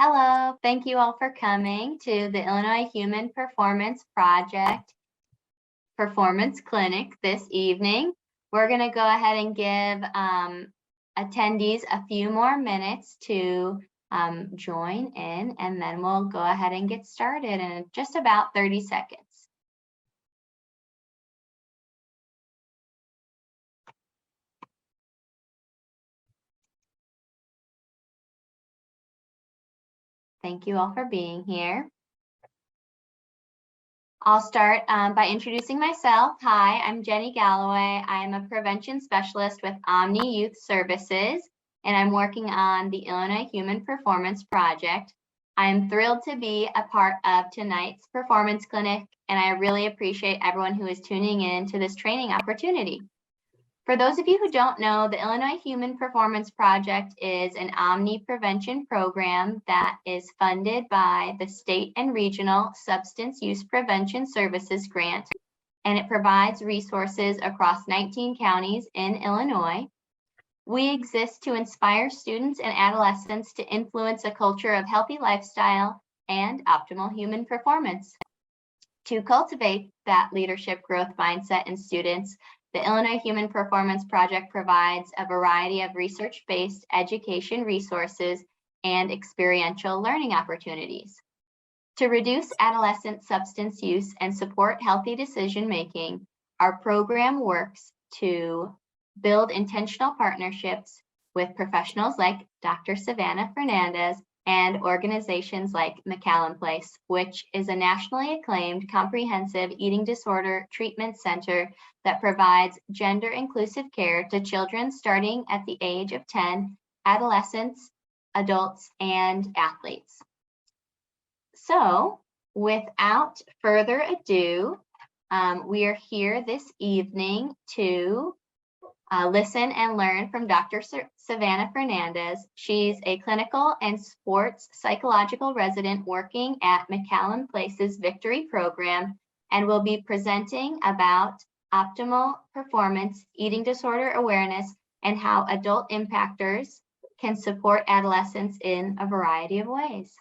Hello, thank you all for coming to the Illinois Human Performance Project Performance Clinic this evening. We're going to go ahead and give attendees a few more minutes to join in, and then we'll go ahead and get started in just about 30 seconds. Thank you all for being here. I'll start by introducing myself. Hi, I'm Jenny Galloway. I am a prevention specialist with Omni Youth Services, and I'm working on the Illinois Human Performance Project. I'm thrilled to be a part of tonight's performance clinic, and I really appreciate everyone who is tuning in to this training opportunity. For those of you who don't know, the Illinois Human Performance Project is an Omni prevention program that is funded by the State and Regional Substance Use Prevention Services Grant, and it provides resources across 19 counties in Illinois. We exist to inspire students and adolescents to influence a culture of healthy lifestyle and optimal human performance. To cultivate that leadership growth mindset in students, the Illinois Human Performance Project provides a variety of research-based education resources and experiential learning opportunities. To reduce adolescent substance use and support healthy decision-making, our program works to build intentional partnerships with professionals like Dr. Savannah Fernandez and organizations like McCallum Place, which is a nationally acclaimed comprehensive eating disorder treatment center that provides gender-inclusive care to children starting at the age of 10, adolescents, adults, and athletes. So, without further ado, we are here this evening to listen and learn from Dr. Savannah Fernandez. She's a clinical and sports psychological resident working at McCallum Place's Victory program and will be presenting about optimal performance, eating disorder awareness, and how adult impactors can support adolescents in a variety of ways.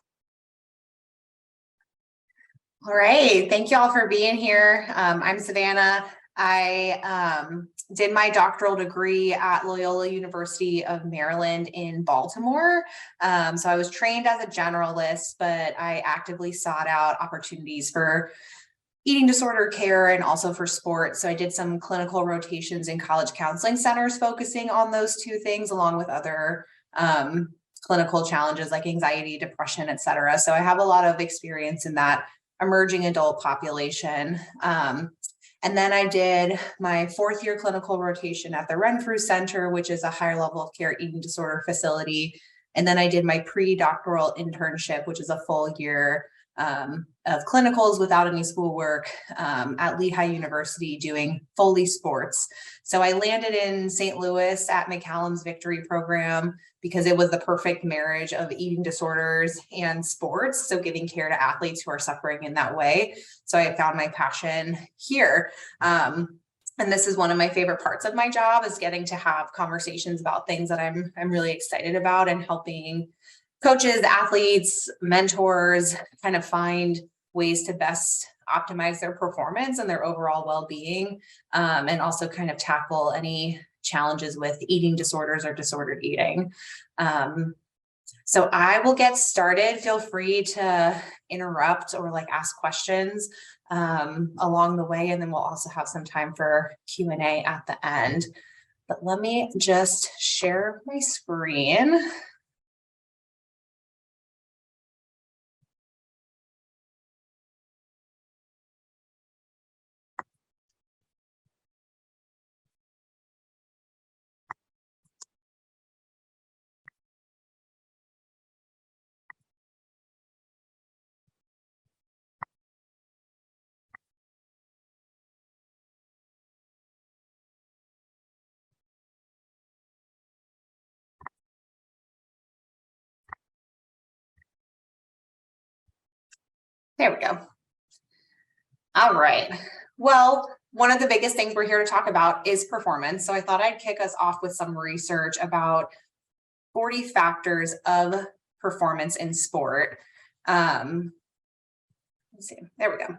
All right, thank you all for being here. I'm Savannah. I did my doctoral degree at Loyola University of Maryland in Baltimore. So I was trained as a generalist, but I actively sought out opportunities for eating disorder care and also for sports. So I did some clinical rotations in college counseling centers focusing on those two things, along with other clinical challenges like anxiety, depression, et cetera. So I have a lot of experience in that emerging adult population. And then I did my 4th year clinical rotation at the Renfrew Center, which is a higher level of care eating disorder facility. And then I did my pre-doctoral internship, which is a full year of clinicals without any schoolwork at Lehigh University doing fully sports. So I landed in St. Louis at McCallum's Victory program because it was the perfect marriage of eating disorders and sports. So giving care to athletes who are suffering in that way. So I found my passion here. And this is one of my favorite parts of my job, is getting to have conversations about things that I'm really excited about, and helping coaches, athletes, mentors kind of find ways to best optimize their performance and their overall well-being, and also kind of tackle any challenges with eating disorders or disordered eating. So I will get started. Feel free to interrupt or ask questions along the way, and then we'll also have some time for Q&A at the end. But let me just share my screen. There we go. All right. Well, one of the biggest things we're here to talk about is performance. So I thought I'd kick us off with some research about 40 factors of performance in sport. Let's see, there we go.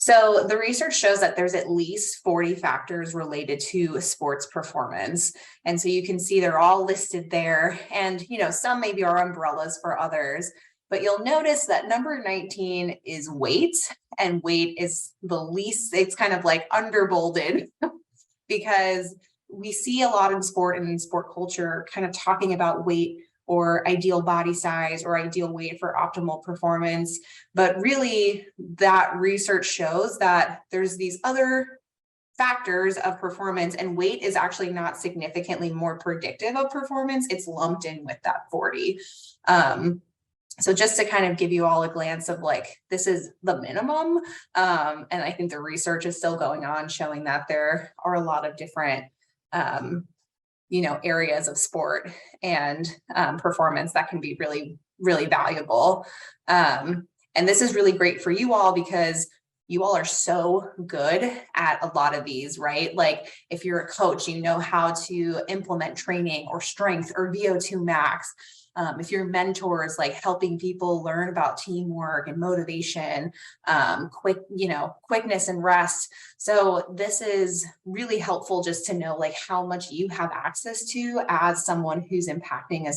So the research shows that there's at least 40 factors related to sports performance. And so you can see they're all listed there. And, some maybe are umbrellas for others, but you'll notice that number 19 is weight, and weight is the least, it's kind of like underbolded because we see a lot in sport and in sport culture kind of talking about weight or ideal body size or ideal weight for optimal performance. But really that research shows that there's these other factors of performance, and weight is actually not significantly more predictive of performance. It's lumped in with that 40. So just to kind of give you all a glance of like, this is the minimum. And I think the research is still going on showing that there are a lot of different areas of sport and performance that can be really, really valuable. And this is really great for you all because you all are so good at a lot of these, right? Like if you're a coach, you know how to implement training or strength or VO2 max. If you're mentors, like helping people learn about teamwork and motivation, quickness and rest. So this is really helpful just to know like how much you have access to as someone who's impacting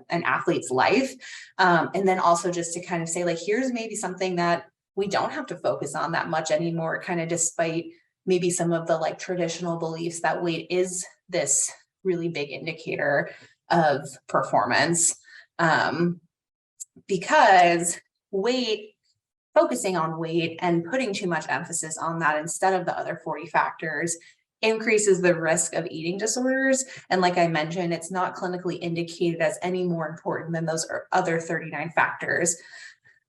an athlete's life. And then also just to kind of say like, here's maybe something that we don't have to focus on that much anymore, kind of despite maybe some of the like traditional beliefs that weight is this really big indicator of performance, because focusing on weight and putting too much emphasis on that instead of the other 40 factors increases the risk of eating disorders. And like I mentioned, it's not clinically indicated as any more important than those other 39 factors.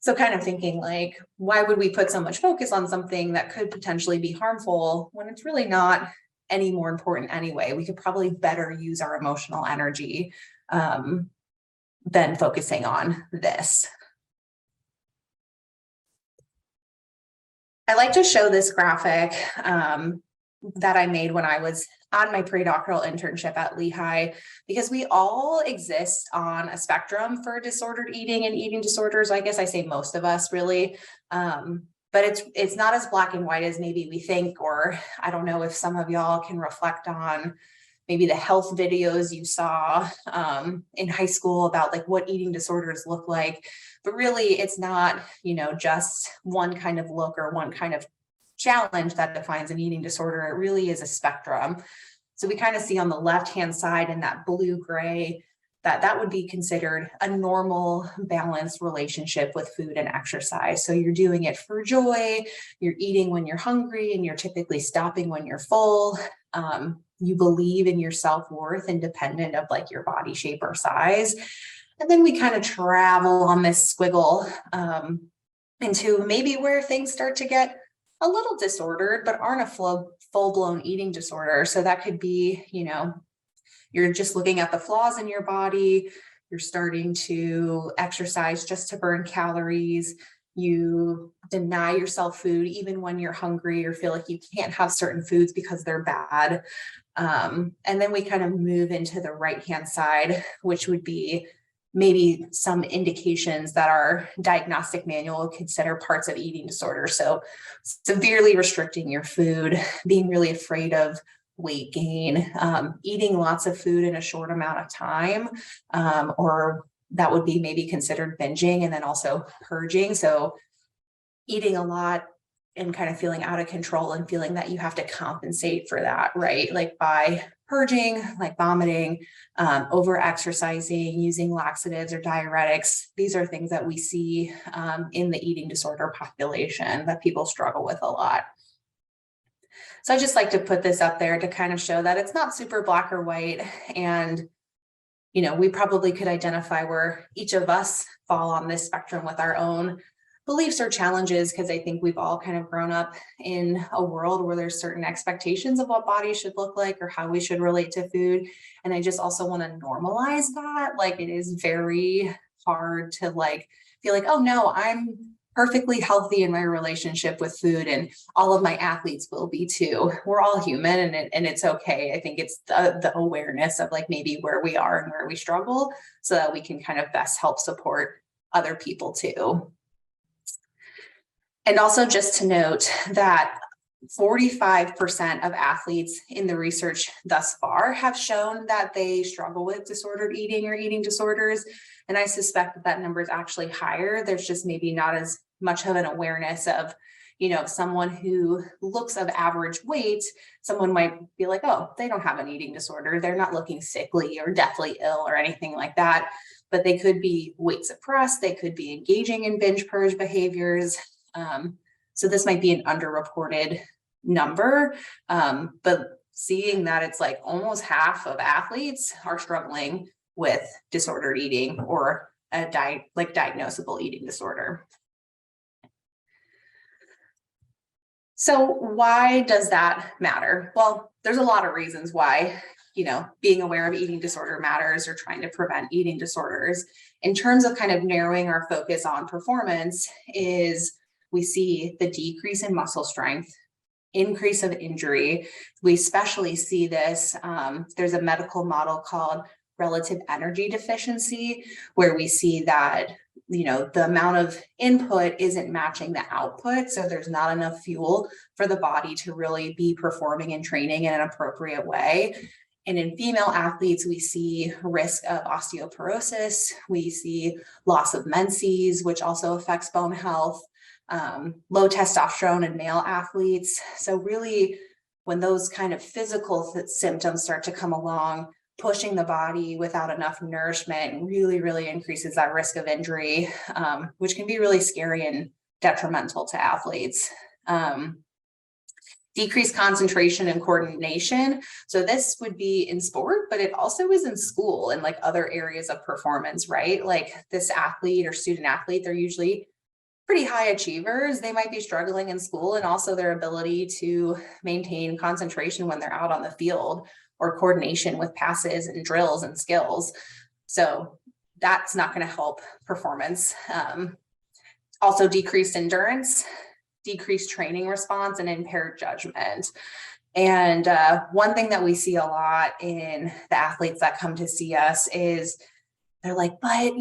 So kind of thinking like, why would we put so much focus on something that could potentially be harmful when it's really not any more important anyway? We could probably better use our emotional energy than focusing on this. I like to show this graphic that I made when I was on my pre-doctoral internship at Lehigh, because we all exist on a spectrum for disordered eating and eating disorders. I guess I say most of us really, but it's not as black and white as maybe we think, or I don't know if some of y'all can reflect on maybe the health videos you saw in high school about like what eating disorders look like, but really it's not, just one kind of look or one kind of challenge that defines an eating disorder. It really is a spectrum. So we kind of see on the left-hand side in that blue-gray that would be considered a normal, balanced relationship with food and exercise. So you're doing it for joy, you're eating when you're hungry, and you're typically stopping when you're full. You believe in your self-worth independent of like your body shape or size. And then we kind of travel on this squiggle into maybe where things start to get a little disordered, but aren't a full-blown eating disorder. So that could be, you're just looking at the flaws in your body. You're starting to exercise just to burn calories. You deny yourself food even when you're hungry or feel like you can't have certain foods because they're bad. And then we kind of move into the right-hand side, which would be maybe some indications that our diagnostic manual would consider parts of eating disorder. So severely restricting your food, being really afraid of weight gain, eating lots of food in a short amount of time, or that would be maybe considered binging, and then also purging. So eating a lot and kind of feeling out of control and feeling that you have to compensate for that, right? Like by purging, like vomiting, over exercising, using laxatives or diuretics. These are things that we see in the eating disorder population that people struggle with a lot. So I just like to put this up there to kind of show that it's not super black or white. And, we probably could identify where each of us fall on this spectrum with our own beliefs or challenges, because I think we've all kind of grown up in a world where there's certain expectations of what bodies should look like or how we should relate to food. And I just also want to normalize that. Like, it is very hard to like feel like, oh no, I'm perfectly healthy in my relationship with food, and all of my athletes will be too. We're all human, and it's okay. I think it's the awareness of like maybe where we are and where we struggle, so that we can kind of best help support other people too. And also just to note that 45% of athletes in the research thus far have shown that they struggle with disordered eating or eating disorders. And I suspect that that number is actually higher. There's just maybe not as much of an awareness of, someone who looks of average weight, someone might be like, oh, they don't have an eating disorder. They're not looking sickly or deathly ill or anything like that. But they could be weight suppressed. They could be engaging in binge purge behaviors. So this might be an underreported number, but seeing that it's like almost half of athletes are struggling with disordered eating or a diagnosable eating disorder. So why does that matter? Well, there's a lot of reasons why, being aware of eating disorder matters, or trying to prevent eating disorders. In terms of kind of narrowing our focus on performance, is we see the decrease in muscle strength, increase of injury. We especially see this, there's a medical model called relative energy deficiency, where we see that, the amount of input isn't matching the output. So there's not enough fuel for the body to really be performing and training in an appropriate way. And in female athletes, we see risk of osteoporosis. We see loss of menses, which also affects bone health. Low testosterone in male athletes. So really, when those kind of physical symptoms start to come along, pushing the body without enough nourishment really, really increases that risk of injury, which can be really scary and detrimental to athletes. Decreased concentration and coordination. So this would be in sport, but it also is in school and like other areas of performance, right? Like this athlete or student athlete, they're usually pretty high achievers. They might be struggling in school, and also their ability to maintain concentration when they're out on the field, or coordination with passes and drills and skills. So that's not going to help performance. Also decreased endurance, decreased training response, and impaired judgment. And one thing that we see a lot in the athletes that come to see us is they're like, but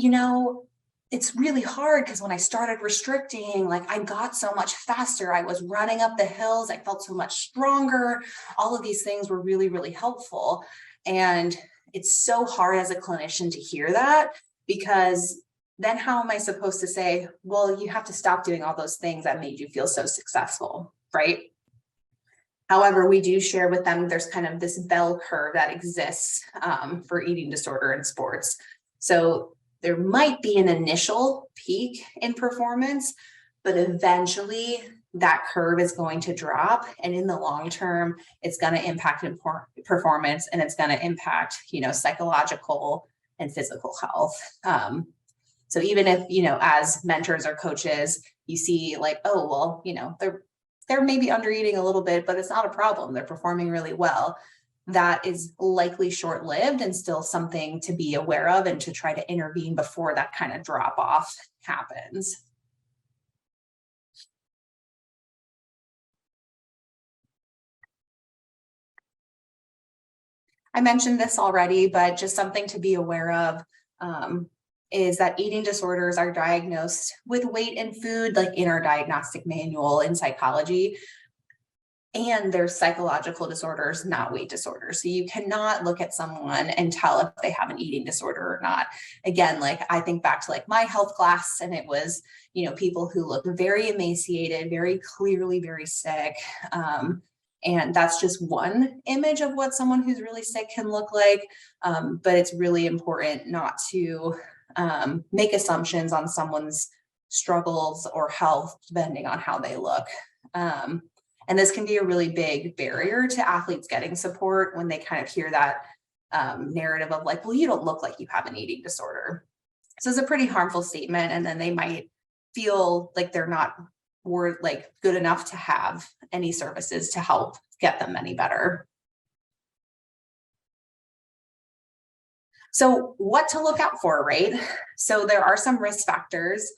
it's really hard because when I started restricting, like I got so much faster. I was running up the hills. I felt so much stronger. All of these things were really, really helpful. And it's so hard as a clinician to hear that, because then how am I supposed to say, well, you have to stop doing all those things that made you feel so successful, right? However, we do share with them, there's kind of this bell curve that exists for eating disorder in sports. So there might be an initial peak in performance, but eventually that curve is going to drop. And in the long term, it's going to impact performance, and it's going to impact, psychological and physical health. So even if, as mentors or coaches, you see like, oh, well, they're maybe under eating a little bit, but it's not a problem. They're performing really well. That is likely short-lived and still something to be aware of and to try to intervene before that kind of drop off happens. I mentioned this already, but just something to be aware of is that eating disorders are diagnosed with weight and food, like in our diagnostic manual in psychology. And there's psychological disorders, not weight disorders. So you cannot look at someone and tell if they have an eating disorder or not. Again, like I think back to like my health class, and it was, people who look very emaciated, very clearly very sick. And that's just one image of what someone who's really sick can look like. But it's really important not to make assumptions on someone's struggles or health depending on how they look. And this can be a really big barrier to athletes getting support when they kind of hear that narrative of like, well, you don't look like you have an eating disorder. So it's a pretty harmful statement. And then they might feel like they're not good enough to have any services to help get them any better. So what to look out for, right? So there are some risk factors.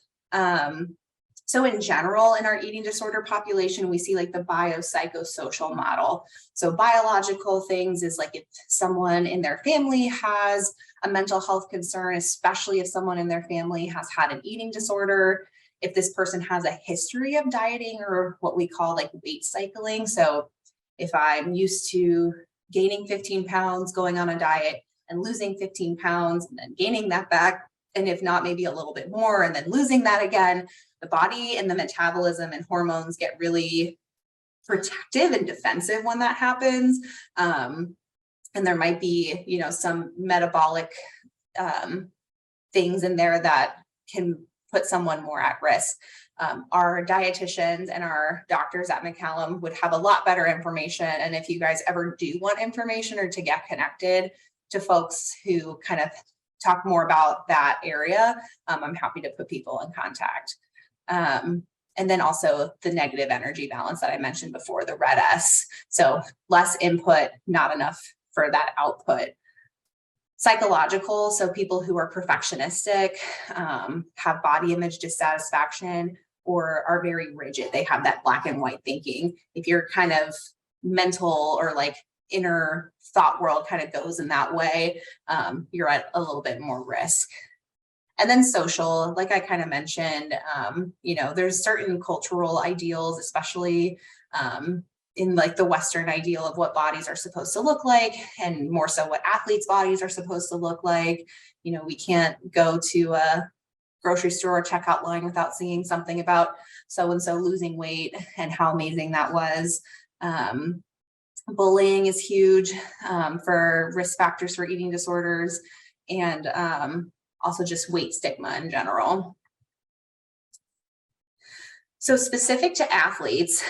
So in general, in our eating disorder population, we see like the biopsychosocial model. So biological things is like if someone in their family has a mental health concern, especially if someone in their family has had an eating disorder, if this person has a history of dieting or what we call like weight cycling. So if I'm used to gaining 15 pounds, going on a diet and losing 15 pounds and then gaining that back, and if not, maybe a little bit more and then losing that again, the body and the metabolism and hormones get really protective and defensive when that happens. And there might be, you know, some metabolic things in there that can put someone more at risk. Our dietitians and our doctors at McCallum would have a lot better information. And if you guys ever do want information or to get connected to folks who kind of talk more about that area, I'm happy to put people in contact. And then also the negative energy balance that I mentioned before, the red S. So less input, not enough for that output. Psychological, so people who are perfectionistic, have body image dissatisfaction, or are very rigid. They have that black and white thinking. If your kind of mental or like inner thought world kind of goes in that way, you're at a little bit more risk. And then social, like I kind of mentioned, you know, there's certain cultural ideals, especially in like the Western ideal of what bodies are supposed to look like, and more so what athletes' bodies are supposed to look like. You know, we can't go to a grocery store or checkout line without seeing something about so-and-so losing weight and how amazing that was. Bullying is huge for risk factors for eating disorders, and also just weight stigma in general. So specific to athletes,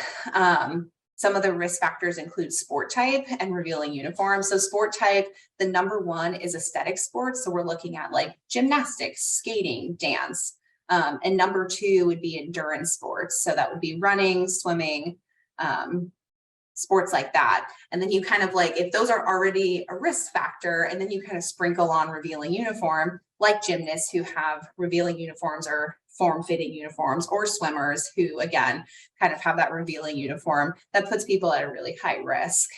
some of the risk factors include sport type and revealing uniforms. So sport type, the number one is aesthetic sports. So we're looking at like gymnastics, skating, dance. And number two would be endurance sports. So that would be running, swimming, sports like that. And then you kind of like, if those are already a risk factor, and then you kind of sprinkle on revealing uniform, like gymnasts who have revealing uniforms or form-fitting uniforms, or swimmers who, again, kind of have that revealing uniform, that puts people at a really high risk.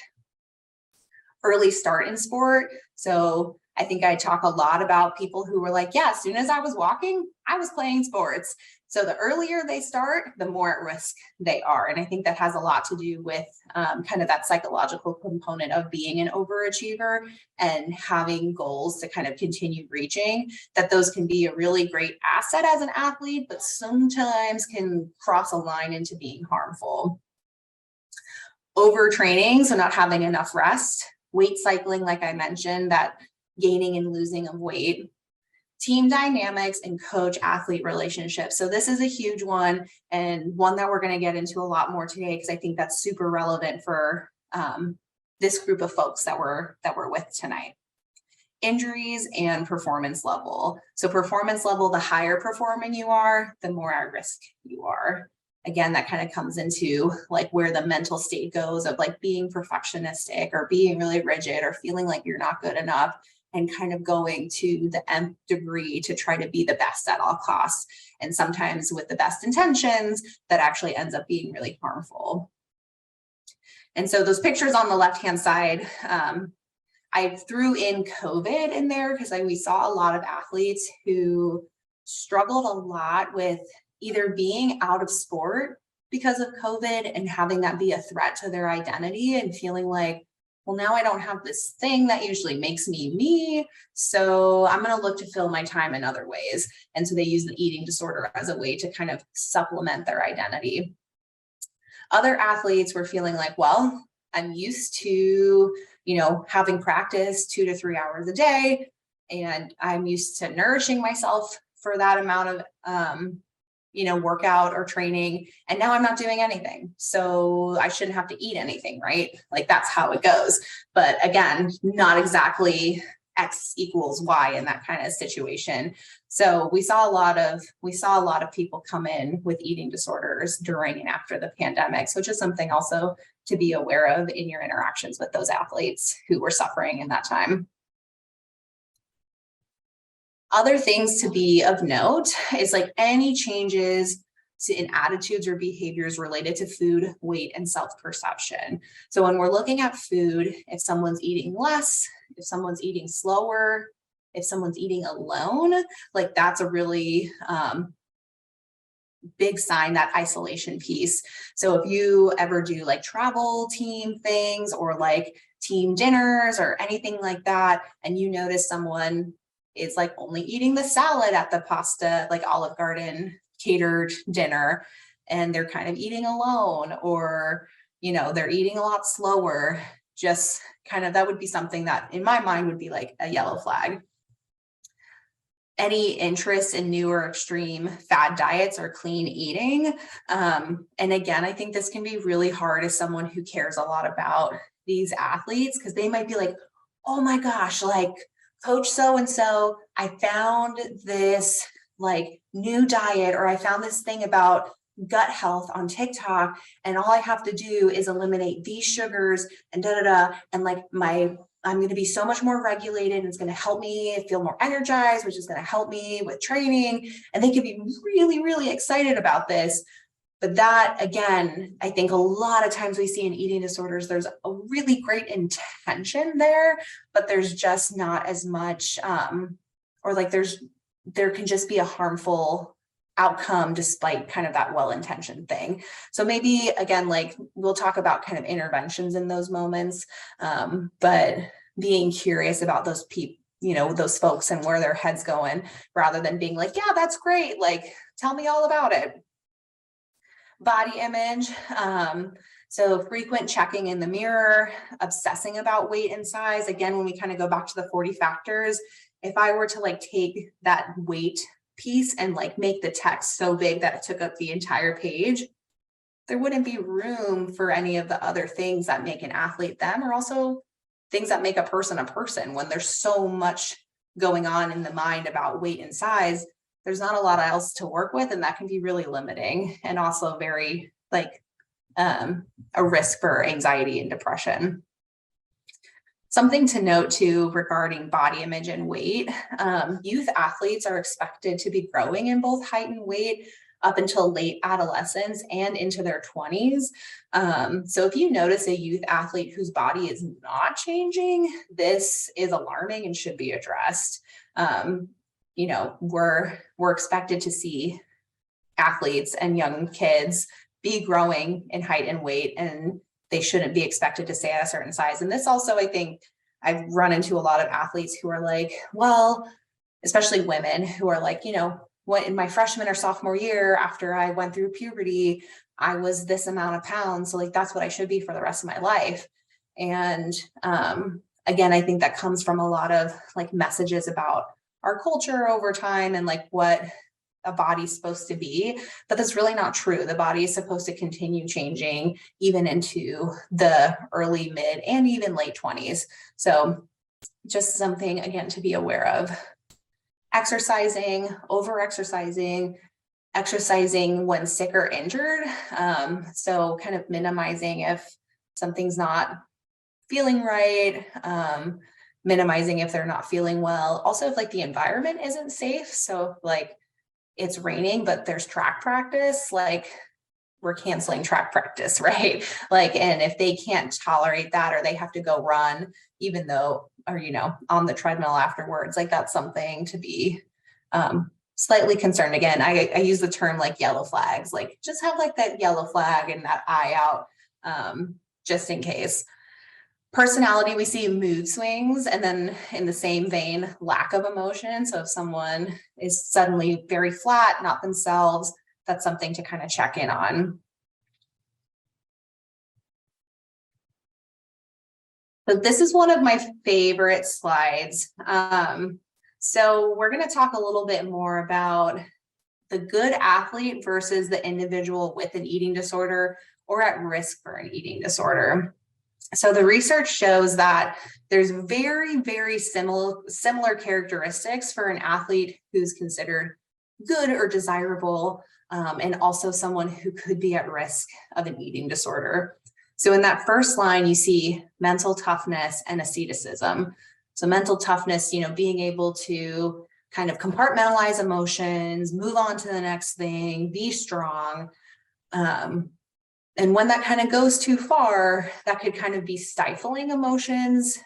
Early start in sport. So I think I talk a lot about people who were like, yeah, as soon as I was walking, I was playing sports. So the earlier they start, the more at risk they are. And I think that has a lot to do with kind of that psychological component of being an overachiever and having goals to kind of continue reaching, that those can be a really great asset as an athlete, but sometimes can cross a line into being harmful. Overtraining, so not having enough rest. Weight cycling, like I mentioned, that gaining and losing of weight. Team dynamics and coach-athlete relationships. So this is a huge one, and one that we're going to get into a lot more today, because I think that's super relevant for this group of folks that we're with tonight. Injuries and performance level. So performance level, the higher performing you are, the more at risk you are. Again, that kind of comes into like where the mental state goes of like being perfectionistic or being really rigid or feeling like you're not good enough, and kind of going to the nth degree to try to be the best at all costs. And sometimes with the best intentions, that actually ends up being really harmful. And so those pictures on the left-hand side, I threw in COVID in there because we saw a lot of athletes who struggled a lot with either being out of sport because of COVID and having that be a threat to their identity, and feeling like, well, now I don't have this thing that usually makes me me, so I'm going to look to fill my time in other ways. And so they use the eating disorder as a way to kind of supplement their identity. Other athletes were feeling like, well, I'm used to, having practice 2 to 3 hours a day, and I'm used to nourishing myself for that amount of, workout or training. And now I'm not doing anything. So I shouldn't have to eat anything, right? Like that's how it goes. But again, not exactly X equals Y in that kind of situation. So we saw a lot of people come in with eating disorders during and after the pandemic, which is something also to be aware of in your interactions with those athletes who were suffering in that time. Other things to be of note is like any changes in attitudes or behaviors related to food, weight, and self-perception. So when we're looking at food, if someone's eating less, if someone's eating slower, if someone's eating alone, like that's a really big sign, that isolation piece. So if you ever do like travel team things or like team dinners or anything like that, and you notice someone is like only eating the salad at the pasta, like Olive Garden catered dinner, and they're kind of eating alone, or, you know, they're eating a lot slower, just kind of, that would be something that in my mind would be like a yellow flag. Any interest in new or extreme fad diets or clean eating. And again, I think this can be really hard as someone who cares a lot about these athletes, because they might be like, oh my gosh, like coach so-and-so, I found this like new diet, or I found this thing about gut health on TikTok, and all I have to do is eliminate these sugars and and like I'm going to be so much more regulated, and it's going to help me feel more energized, which is going to help me with training. And they can be really, really excited about this. But that, again, I think a lot of times we see in eating disorders, there's a really great intention there, but there's just not as much, or like there can just be a harmful outcome despite kind of that well-intentioned thing. So maybe, again, like we'll talk about kind of interventions in those moments, but being curious about those people, you know, those folks and where their head's going, rather than being like, yeah, that's great, like tell me all about it. Body image. So frequent checking in the mirror, obsessing about weight and size. Again, when we kind of go back to the 40 factors, if I were to like take that weight piece and like make the text so big that it took up the entire page, there wouldn't be room for any of the other things that make an athlete them, or also things that make a person when there's so much going on in the mind about weight and size. There's not a lot else to work with, and that can be really limiting, and also very like a risk for anxiety and depression. Something to note too regarding body image and weight, youth athletes are expected to be growing in both height and weight up until late adolescence and into their 20s. So if you notice a youth athlete whose body is not changing, this is alarming and should be addressed. You know, we're expected to see athletes and young kids be growing in height and weight, and they shouldn't be expected to stay at a certain size. And this also, I think I've run into a lot of athletes who are like, well, especially women who are like, you know, what, in my freshman or sophomore year, after I went through puberty, I was this amount of pounds. So like, that's what I should be for the rest of my life. And again, I think that comes from a lot of like messages about our culture over time and like what a body's supposed to be, but that's really not true. The body is supposed to continue changing even into the early, mid, and even late 20s. So just something, again, to be aware of. Exercising, over-exercising, exercising when sick or injured. So kind of minimizing if something's not feeling right, minimizing if they're not feeling well. Also, if like the environment isn't safe, so like it's raining, but there's track practice, like we're canceling track practice, right? Like, and if they can't tolerate that, or they have to go run, even though, or, you know, on the treadmill afterwards, like that's something to be slightly concerned. Again, I use the term like yellow flags, like just have like that yellow flag and that eye out, just in case. Personality, we see mood swings, and then in the same vein, lack of emotion. So if someone is suddenly very flat, not themselves, that's something to kind of check in on. So this is one of my favorite slides. So we're going to talk a little bit more about the good athlete versus the individual with an eating disorder or at risk for an eating disorder. So the research shows that there's very, very similar characteristics for an athlete who's considered good or desirable, and also someone who could be at risk of an eating disorder. So in that first line, you see mental toughness and asceticism. So mental toughness, you know, being able to kind of compartmentalize emotions, move on to the next thing, be strong. And when that kind of goes too far, that could kind of be stifling emotions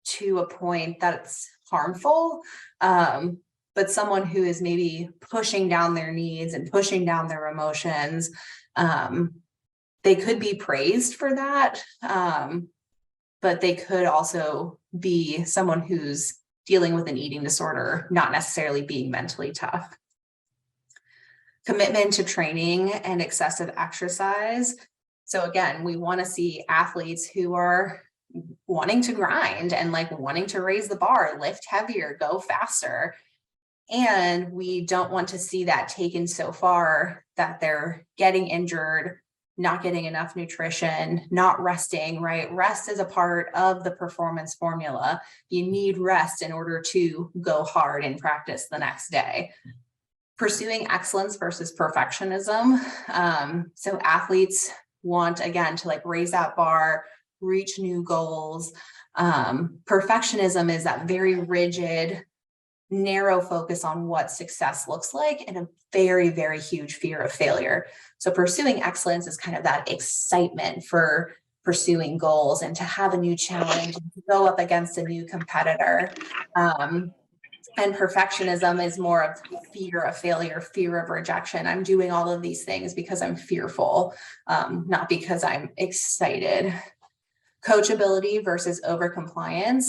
to a point that's harmful. But someone who is maybe pushing down their needs and pushing down their emotions, they could be praised for that. But they could also be someone who's dealing with an eating disorder, not necessarily being mentally tough. Commitment to training and excessive exercise. So again, we want to see athletes who are wanting to grind and like wanting to raise the bar, lift heavier, go faster. And we don't want to see that taken so far that they're getting injured, not getting enough nutrition, not resting, right? Rest is a part of the performance formula. You need rest in order to go hard in practice the next day. Pursuing excellence versus perfectionism. So athletes want, again, to like raise that bar, reach new goals. Perfectionism is that very rigid, narrow focus on what success looks like and a very, very huge fear of failure. So pursuing excellence is kind of that excitement for pursuing goals and to have a new challenge, to go up against a new competitor. And perfectionism is more of fear of failure, fear of rejection. I'm doing all of these things because I'm fearful, not because I'm excited. Coachability versus overcompliance.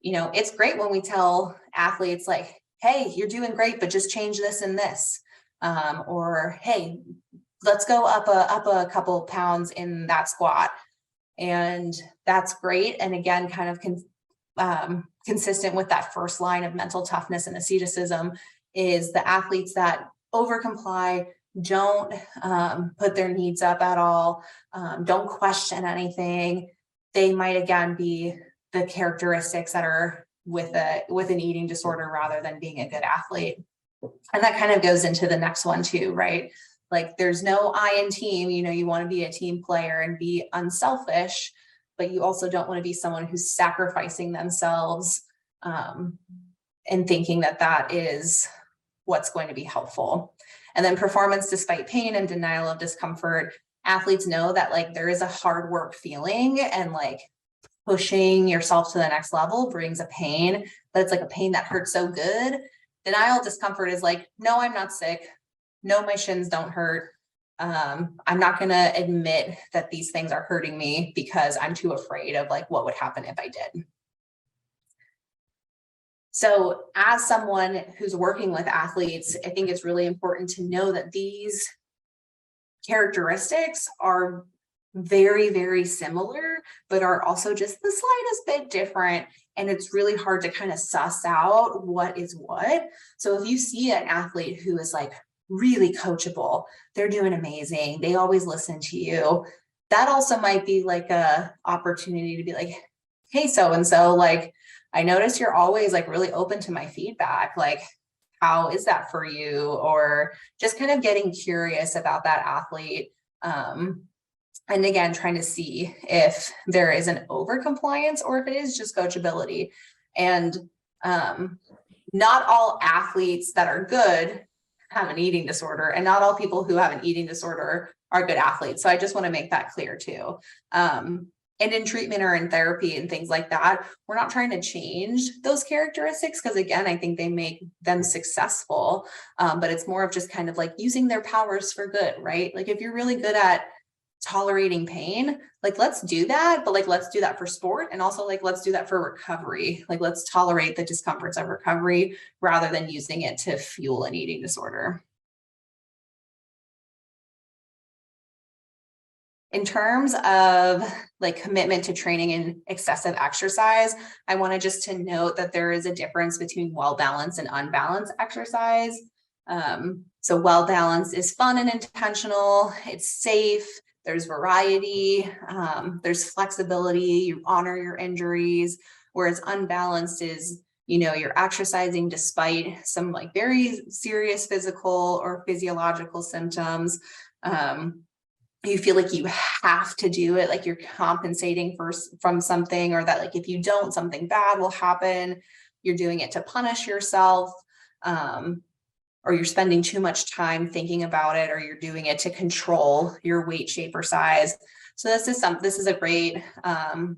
You know, it's great when we tell athletes like, hey, you're doing great, but just change this and this. Or, hey, let's go up a couple pounds in that squat. And that's great. And again, kind of consistent with that first line of mental toughness and asceticism is the athletes that overcomply, don't put their needs up at all, don't question anything. They might again be the characteristics that are with an eating disorder rather than being a good athlete. And that kind of goes into the next one too, right? Like there's no I in team, you know, you want to be a team player and be unselfish, but you also don't want to be someone who's sacrificing themselves and thinking that that is what's going to be helpful. And then performance despite pain and denial of discomfort. Athletes know that like there is a hard work feeling and like pushing yourself to the next level brings a pain, but it's like a pain that hurts so good. Denial of discomfort is like, no, I'm not sick. No, my shins don't hurt. I'm not going to admit that these things are hurting me because I'm too afraid of like what would happen if I did. So as someone who's working with athletes, I think it's really important to know that these characteristics are very, very similar, but are also just the slightest bit different. And it's really hard to kind of suss out what is what. So if you see an athlete who is like really coachable, they're doing amazing, they always listen to you, that also might be like a opportunity to be like, hey, so-and-so, like, I notice you're always like really open to my feedback. Like, how is that for you? Or just kind of getting curious about that athlete. And again, trying to see if there is an overcompliance or if it is just coachability. And not all athletes that are good have an eating disorder, and not all people who have an eating disorder are good athletes. So I just want to make that clear too. And in treatment or in therapy and things like that, we're not trying to change those characteristics because, again, I think they make them successful. But it's more of just kind of like using their powers for good, right? Like if you're really good at tolerating pain, like let's do that, but like let's do that for sport, and also like let's do that for recovery. Like let's tolerate the discomforts of recovery rather than using it to fuel an eating disorder. In terms of like commitment to training and excessive exercise, I wanted just to note that there is a difference between well-balanced and unbalanced exercise. So well-balanced is fun and intentional, it's safe, there's variety, there's flexibility, you honor your injuries, whereas unbalanced is, you know, you're exercising despite some like very serious physical or physiological symptoms. You feel like you have to do it, like you're compensating from something, or that like if you don't, something bad will happen. you're doing it to punish yourself, or you're spending too much time thinking about it, or you're doing it to control your weight, shape, or size. So this is a great kind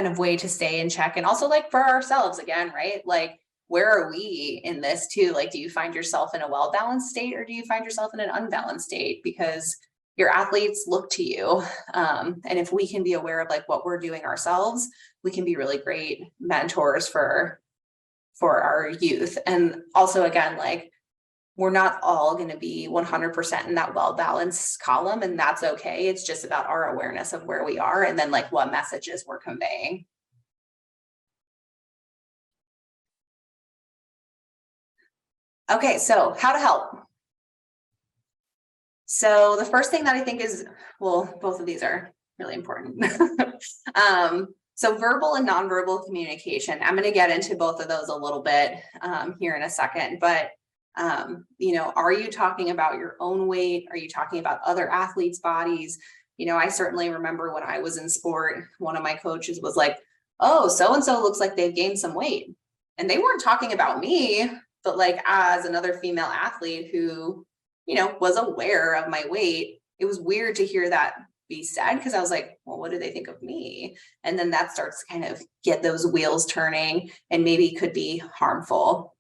of way to stay in check. And also like for ourselves again, right? Like, where are we in this too? Like, do you find yourself in a well-balanced state, or do you find yourself in an unbalanced state? Because your athletes look to you. And if we can be aware of like what we're doing ourselves, we can be really great mentors for our youth. And also again, like, we're not all going to be 100% in that well-balanced column, and that's okay. It's just about our awareness of where we are and then like what messages we're conveying. Okay, so how to help. So the first thing that I think is, well, both of these are really important. So verbal and nonverbal communication. I'm going to get into both of those a little bit here in a second, but are you talking about your own weight? Are you talking about other athletes' bodies? I certainly remember when I was in sport, one of my coaches was like, oh, so-and-so looks like they've gained some weight. And they weren't talking about me, but like as another female athlete who, was aware of my weight, it was weird to hear that be said, because I was like, well, what do they think of me? And then that starts to kind of get those wheels turning and maybe could be harmful.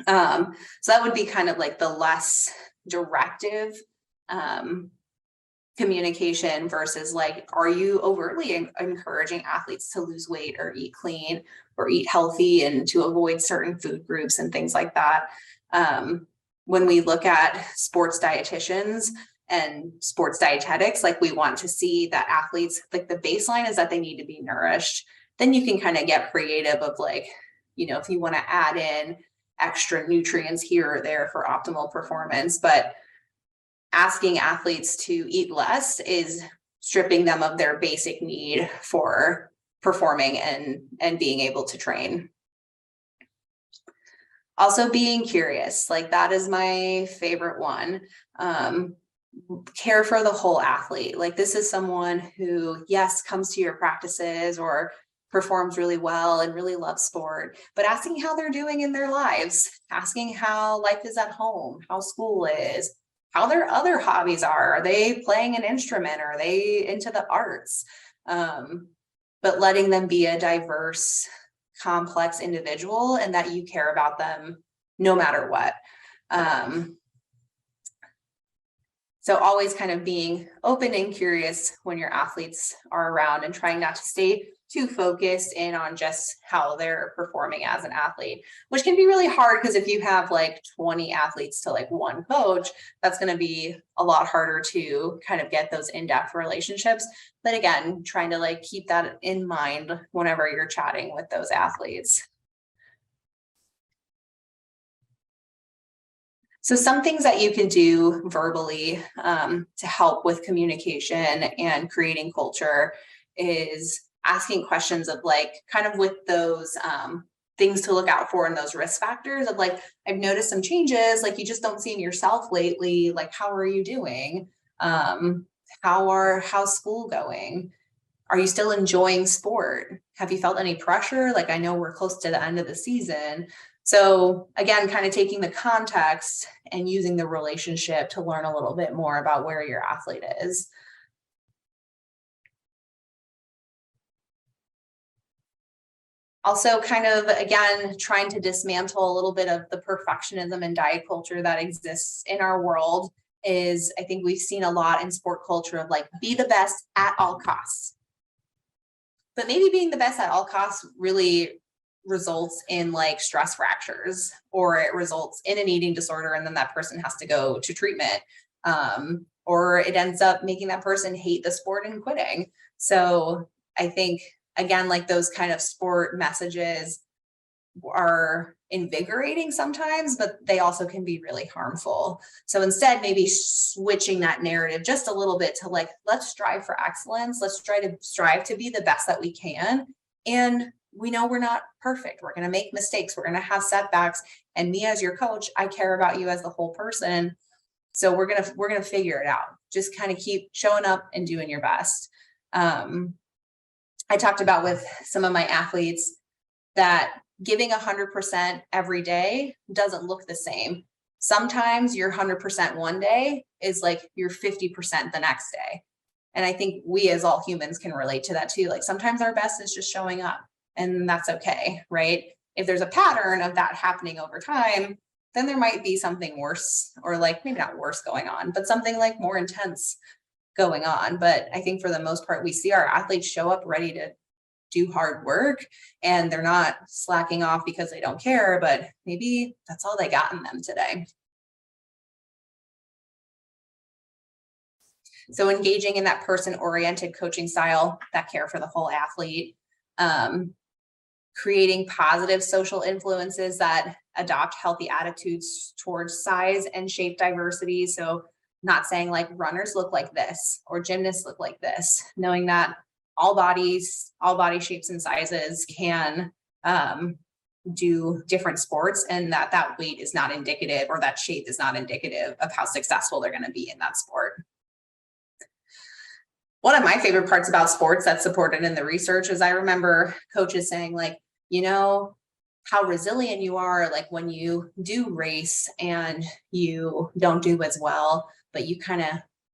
So that would be kind of like the less directive communication versus like, are you overtly encouraging athletes to lose weight or eat clean or eat healthy and to avoid certain food groups and things like that? When we look at sports dietitians and sports dietetics, like, we want to see that athletes, like, the baseline is that they need to be nourished. Then you can kind of get creative of like, if you want to add in extra nutrients here or there for optimal performance. But asking athletes to eat less is stripping them of their basic need for performing and being able to train. Also being curious, like, that is my favorite one. Care for the whole athlete. Like, this is someone who, yes, comes to your practices or performs really well and really loves sport, but asking how they're doing in their lives, asking how life is at home, how school is, how their other hobbies are. Are they playing an instrument? Are they into the arts? But letting them be a diverse, complex individual, and that you care about them no matter what. So always kind of being open and curious when your athletes are around, and trying not to stay too focused in on just how they're performing as an athlete, which can be really hard, because if you have like 20 athletes to like one coach, that's going to be a lot harder to kind of get those in-depth relationships. But again, trying to like keep that in mind whenever you're chatting with those athletes. So some things that you can do verbally to help with communication and creating culture is asking questions of like, kind of with those things to look out for and those risk factors of like, I've noticed some changes, like, you just don't seem yourself lately. Like, how are you doing? How's school going? Are you still enjoying sport? Have you felt any pressure? Like, I know we're close to the end of the season. So again, kind of taking the context and using the relationship to learn a little bit more about where your athlete is. Also, kind of, again, trying to dismantle a little bit of the perfectionism and diet culture that exists in our world. Is, I think we've seen a lot in sport culture of like, be the best at all costs. But maybe being the best at all costs really results in like stress fractures, or it results in an eating disorder, and then that person has to go to treatment, or it ends up making that person hate the sport and quitting. So I think, again, like, those kind of sport messages are invigorating sometimes, but they also can be really harmful. So instead, maybe switching that narrative just a little bit to like, let's strive for excellence. Let's strive to be the best that we can. And we know we're not perfect. We're going to make mistakes. We're going to have setbacks. And me as your coach, I care about you as the whole person. So we're going to figure it out. Just kind of keep showing up and doing your best. I talked about with some of my athletes that giving 100% every day doesn't look the same. Sometimes your 100% one day is like your 50% the next day. And I think we as all humans can relate to that too. Like sometimes our best is just showing up, and that's okay, right? If there's a pattern of that happening over time, then there might be something worse, or like maybe not worse going on, but something like more intense going on. But I think for the most part, we see our athletes show up ready to do hard work, and they're not slacking off because they don't care, but maybe that's all they got in them today. So engaging in that person-oriented coaching style, that care for the whole athlete, creating positive social influences that adopt healthy attitudes towards size and shape diversity. So not saying like runners look like this or gymnasts look like this, knowing that all bodies, all body shapes and sizes can do different sports, and that weight is not indicative, or that shape is not indicative of how successful they're going to be in that sport. One of my favorite parts about sports that's supported in the research is I remember coaches saying like, you know, how resilient you are, like when you do race and you don't do as well, but you kind of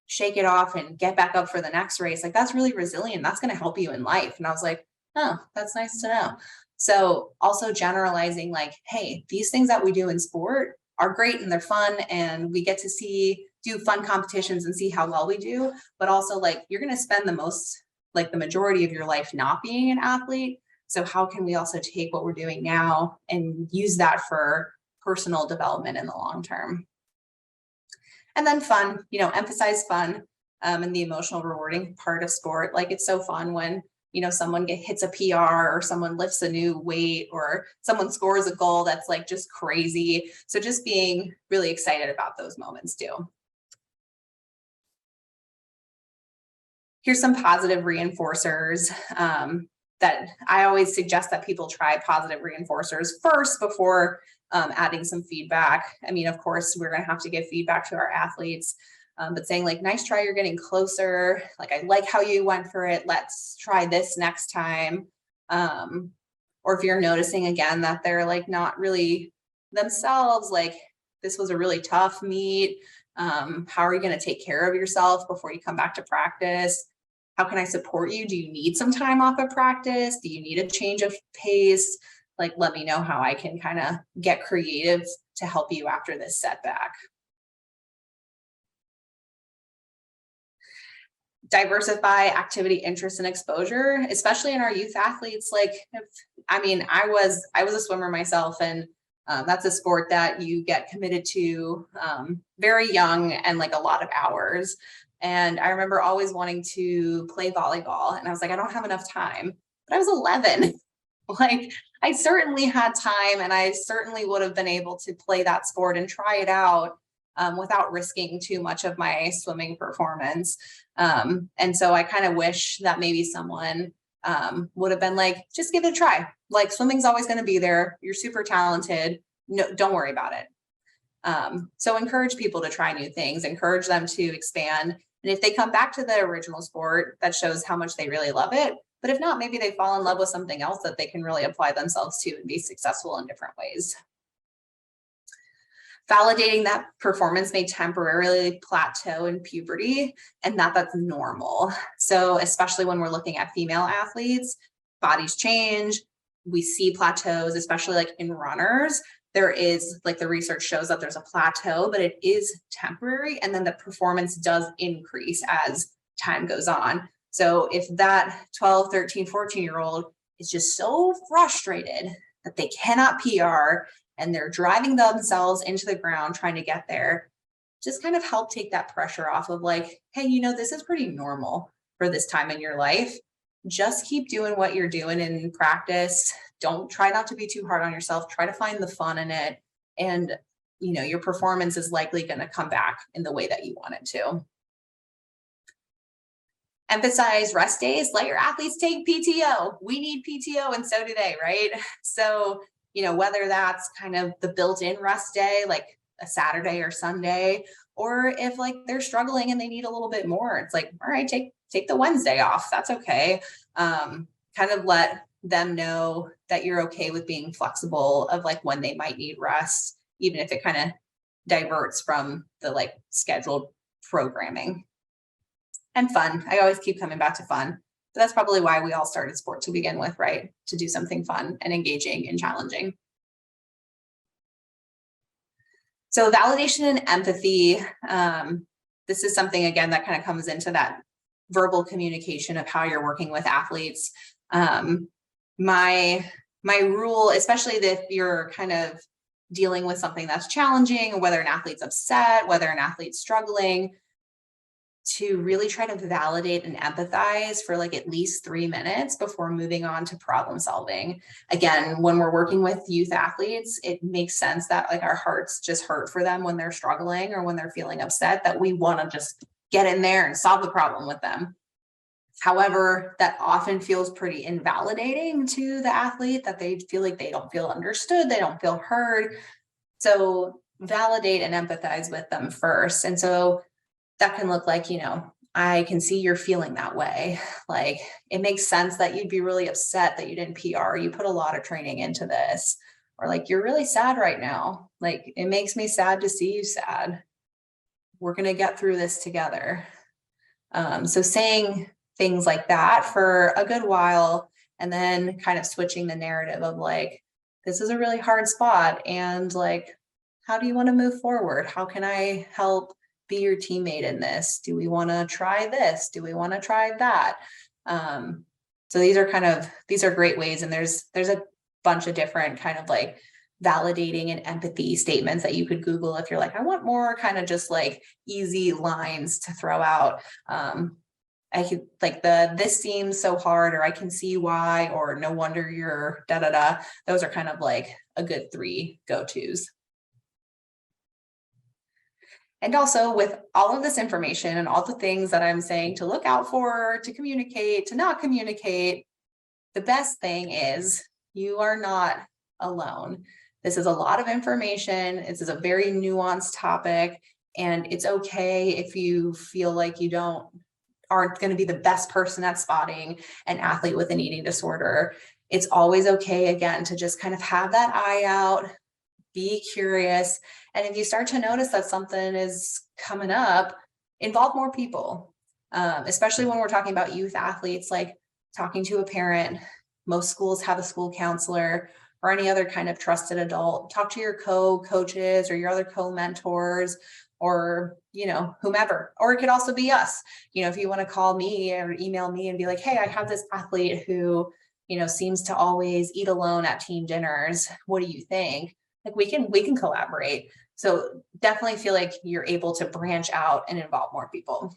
shake it off and get back up for the next race. Like that's really resilient. That's going to help you in life. And I was like, oh, that's nice to know. So also generalizing like, hey, these things that we do in sport are great and they're fun, and we get to do fun competitions and see how well we do, but also like you're going to spend the majority of your life not being an athlete. So how can we also take what we're doing now and use that for personal development in the long term? And then fun, emphasize fun and the emotional rewarding part of sport. Like it's so fun when, someone hits a PR, or someone lifts a new weight, or someone scores a goal that's like just crazy. So just being really excited about those moments too. Here's some positive reinforcers that I always suggest that people try positive reinforcers first before adding some feedback. I mean, of course, we're going to have to give feedback to our athletes, but saying like, nice try, you're getting closer. Like, I like how you went for it. Let's try this next time. Or if you're noticing again that they're like not really themselves, like this was a really tough meet. How are you going to take care of yourself before you come back to practice? How can I support you? Do you need some time off of practice? Do you need a change of pace? Like, let me know how I can kind of get creative to help you after this setback. Diversify activity, interest, and exposure, especially in our youth athletes. I was a swimmer myself, and that's a sport that you get committed to very young and like a lot of hours. And I remember always wanting to play volleyball, and I was like, I don't have enough time. But I was 11. Like I certainly had time, and I certainly would have been able to play that sport and try it out without risking too much of my swimming performance. And so I kind of wish that maybe someone would have been like, just give it a try. Like swimming's always going to be there. You're super talented. No, don't worry about it. So encourage people to try new things, encourage them to expand. And if they come back to the original sport, that shows how much they really love it. But if not, maybe they fall in love with something else that they can really apply themselves to and be successful in different ways. Validating that performance may temporarily plateau in puberty, and that's normal. So especially when we're looking at female athletes, bodies change. We see plateaus, especially like in runners. There is, like the research shows that there's a plateau, but it is temporary. And then the performance does increase as time goes on. So if that 12, 13, 14-year-old is just so frustrated that they cannot PR and they're driving themselves into the ground trying to get there, just kind of help take that pressure off of like, hey, this is pretty normal for this time in your life. Just keep doing what you're doing in practice. Don't try not to be too hard on yourself. Try to find the fun in it. And, your performance is likely going to come back in the way that you want it to. Emphasize rest days. Let your athletes take PTO. We need PTO, and so do they, right? So, whether that's kind of the built-in rest day, like a Saturday or Sunday, or if like they're struggling and they need a little bit more, it's like, all right, take the Wednesday off. That's okay. Kind of let them know that you're okay with being flexible of like when they might need rest, even if it kind of diverts from the like scheduled programming. And fun. I always keep coming back to fun. But that's probably why we all started sport to begin with, right? To do something fun and engaging and challenging. So validation and empathy. This is something, again, that kind of comes into that verbal communication of how you're working with athletes. My rule, especially if you're kind of dealing with something that's challenging, or whether an athlete's upset, whether an athlete's struggling, to really try to validate and empathize for like at least 3 minutes before moving on to problem solving. Again, when we're working with youth athletes, it makes sense that like our hearts just hurt for them when they're struggling or when they're feeling upset, that we want to just get in there and solve the problem with them. However, that often feels pretty invalidating to the athlete, that they feel like they don't feel understood, they don't feel heard. So validate and empathize with them first. And so that can look like, I can see you're feeling that way. Like, it makes sense that you'd be really upset that you didn't PR. You put a lot of training into this. Or like, you're really sad right now. Like, it makes me sad to see you sad. We're going to get through this together. So saying things like that for a good while, and then kind of switching the narrative of like, this is a really hard spot. And like, how do you want to move forward? How can I help be your teammate in this? Do we want to try this? Do we want to try that? So these are great ways. And there's a bunch of different kind of like validating and empathy statements that you could Google if you're like, I want more kind of just like easy lines to throw out. I could like this seems so hard, or I can see why, or no wonder you're da da da. Those are kind of like a good 3 go-tos. And also, with all of this information and all the things that I'm saying to look out for, to communicate, to not communicate, the best thing is you are not alone. This is a lot of information. This is a very nuanced topic, and it's okay if you feel like you aren't going to be the best person at spotting an athlete with an eating disorder. It's always okay, again, to just kind of have that eye out, be curious. And if you start to notice that something is coming up, involve more people, especially when we're talking about youth athletes, like talking to a parent. Most schools have a school counselor or any other kind of trusted adult. Talk to your co-coaches or your other co-mentors, or, whomever. Or it could also be us. If you want to call me or email me and be like, hey, I have this athlete who, seems to always eat alone at team dinners. What do you think? Like, we can collaborate. So definitely feel like you're able to branch out and involve more people.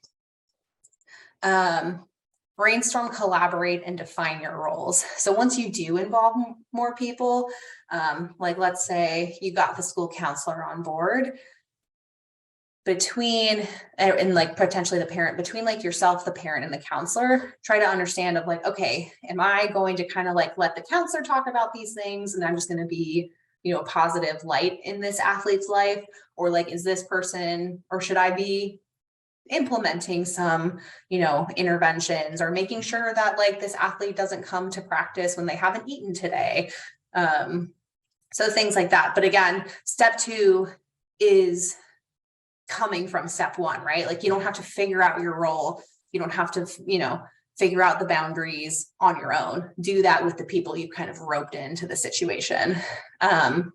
Brainstorm, collaborate, and define your roles. So once you do involve more people, like let's say you got the school counselor on board, and like potentially the parent, between like yourself, the parent, and the counselor, try to understand of like, okay, am I going to kind of like let the counselor talk about these things and I'm just going to be a positive light in this athlete's life? Or like, is this person, or should I be implementing some, interventions, or making sure that like this athlete doesn't come to practice when they haven't eaten today? So things like that. But again, step 2 is coming from step 1, right? Like, you don't have to figure out your role. You don't have to, figure out the boundaries on your own. Do that with the people you kind of roped into the situation. And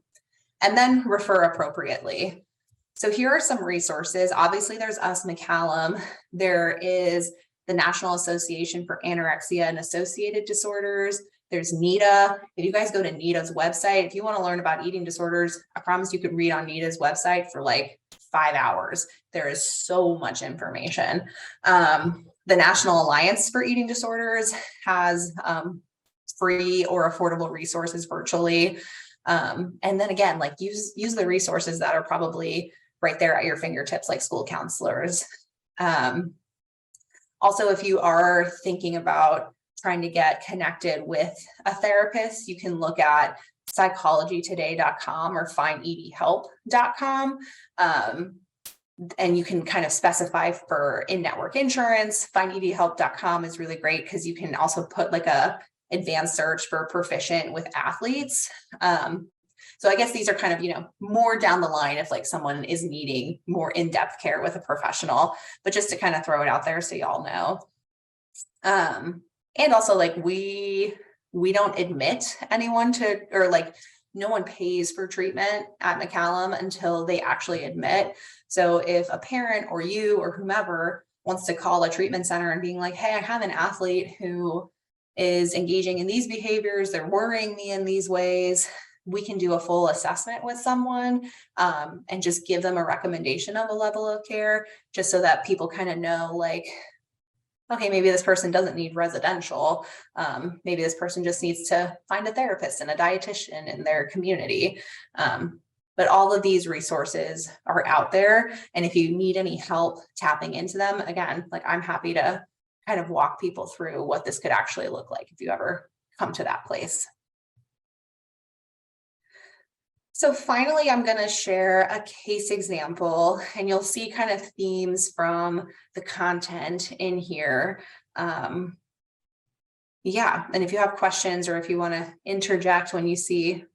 then refer appropriately. So here are some resources. Obviously, there's us, McCallum. There is the National Association for Anorexia and Associated Disorders. There's NEDA. If you guys go to NEDA's website, if you want to learn about eating disorders, I promise you could read on NEDA's website for like 5 hours. There is so much information. The National Alliance for Eating Disorders has free or affordable resources virtually. And then again, like use the resources that are probably right there at your fingertips, like school counselors. Also, if you are thinking about trying to get connected with a therapist, you can look at psychologytoday.com or findedhelp.com. And you can kind of specify for in-network insurance. Findedhelp.com is really great because you can also put like a advanced search for proficient with athletes. So I guess these are kind of, more down the line if like someone is needing more in-depth care with a professional, but just to kind of throw it out there so y'all know. And also like we don't admit anyone to, or like no one pays for treatment at McCallum until they actually admit. So if a parent or you or whomever wants to call a treatment center and being like, hey, I have an athlete who is engaging in these behaviors, they're worrying me in these ways, we can do a full assessment with someone and just give them a recommendation of a level of care, just so that people kind of know like, okay, maybe this person doesn't need residential. Maybe this person just needs to find a therapist and a dietitian in their community. But all of these resources are out there. And if you need any help tapping into them, again, like I'm happy to kind of walk people through what this could actually look like if you ever come to that place. So finally, I'm going to share a case example, and you'll see kind of themes from the content in here. Yeah, and if you have questions or if you want to interject when you see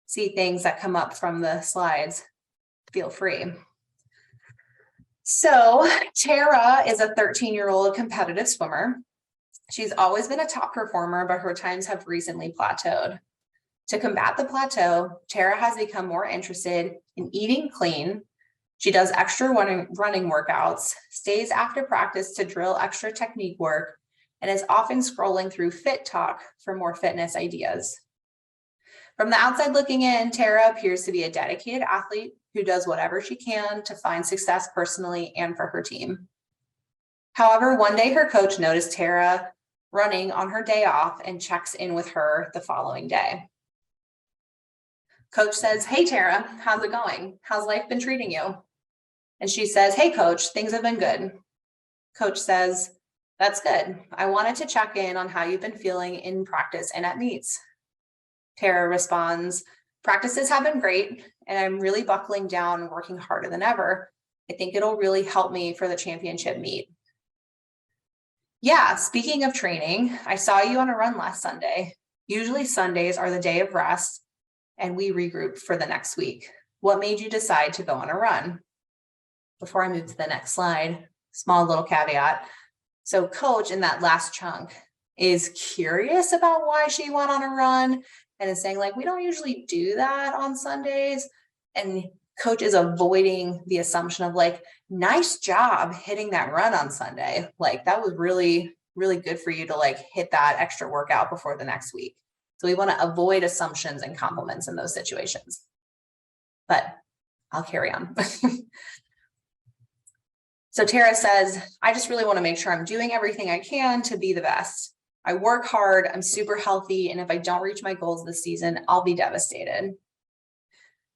things that come up from the slides, feel free. So Tara is a 13-year-old competitive swimmer. She's always been a top performer, but her times have recently plateaued. To combat the plateau, Tara has become more interested in eating clean. She does extra running workouts, stays after practice to drill extra technique work, and is often scrolling through Fit Talk for more fitness ideas. From the outside looking in, Tara appears to be a dedicated athlete who does whatever she can to find success personally and for her team. However, one day her coach noticed Tara running on her day off and checks in with her the following day. Coach says, hey, Tara, how's it going? How's life been treating you? And she says, hey, coach, things have been good. Coach says, that's good. I wanted to check in on how you've been feeling in practice and at meets. Tara responds, practices have been great, and I'm really buckling down and working harder than ever. I think it'll really help me for the championship meet. Yeah, speaking of training, I saw you on a run last Sunday. Usually Sundays are the day of rest, and we regroup for the next week. What made you decide to go on a run? Before I move to the next slide, small little caveat. So coach in that last chunk is curious about why she went on a run and is saying like, we don't usually do that on Sundays. And coach is avoiding the assumption of like, nice job hitting that run on Sunday. Like that was really, really good for you to like hit that extra workout before the next week. So we want to avoid assumptions and compliments in those situations. But I'll carry on. So Tara says, I just really want to make sure I'm doing everything I can to be the best. I work hard, I'm super healthy, and if I don't reach my goals this season, I'll be devastated.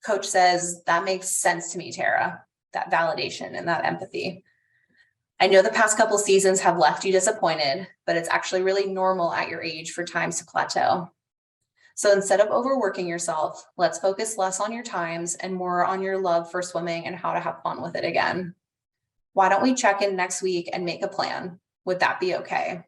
Coach says, that makes sense to me, Tara, that validation and that empathy. I know the past couple seasons have left you disappointed, but it's actually really normal at your age for times to plateau. So instead of overworking yourself, let's focus less on your times and more on your love for swimming and how to have fun with it again. Why don't we check in next week and make a plan? Would that be okay?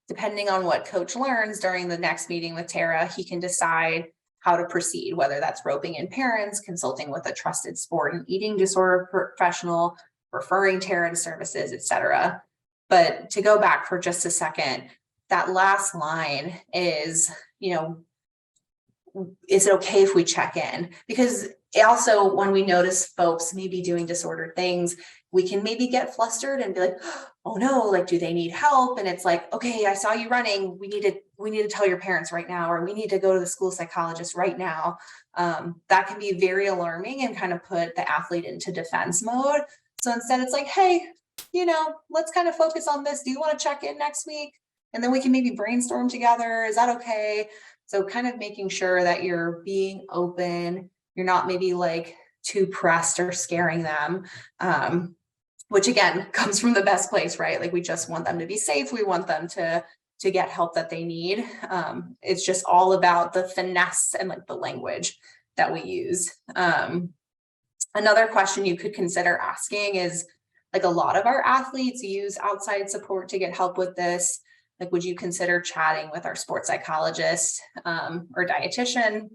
Depending on what coach learns during the next meeting with Tara, he can decide how to proceed, whether that's roping in parents, consulting with a trusted sport and eating disorder professional, referring Tara to services, etc. But to go back for just a second, that last line is, is it okay if we check in? Because also when we notice folks maybe doing disordered things, we can maybe get flustered and be like, oh no, like, do they need help? And it's like, okay, I saw you running. We need to tell your parents right now, or we need to go to the school psychologist right now. That can be very alarming and kind of put the athlete into defense mode. So instead it's like, hey, let's kind of focus on this. Do you want to check in next week? And then we can maybe brainstorm together. Is that okay? So kind of making sure that you're being open. You're not maybe like too pressed or scaring them, which again comes from the best place, right? Like we just want them to be safe. We want them to get help that they need. It's just all about the finesse and like the language that we use. Another question you could consider asking is, like, a lot of our athletes use outside support to get help with this. Like, would you consider chatting with our sports psychologist or dietitian?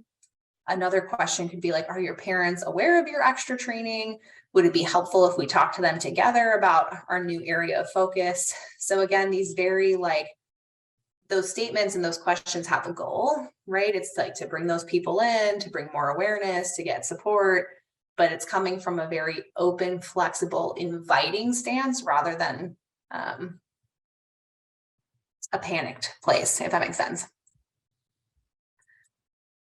Another question could be like, are your parents aware of your extra training? Would it be helpful if we talk to them together about our new area of focus? So again, these very like, those statements and those questions have a goal, right? It's like to bring those people in, to bring more awareness, to get support, but it's coming from a very open, flexible, inviting stance rather than a panicked place, if that makes sense.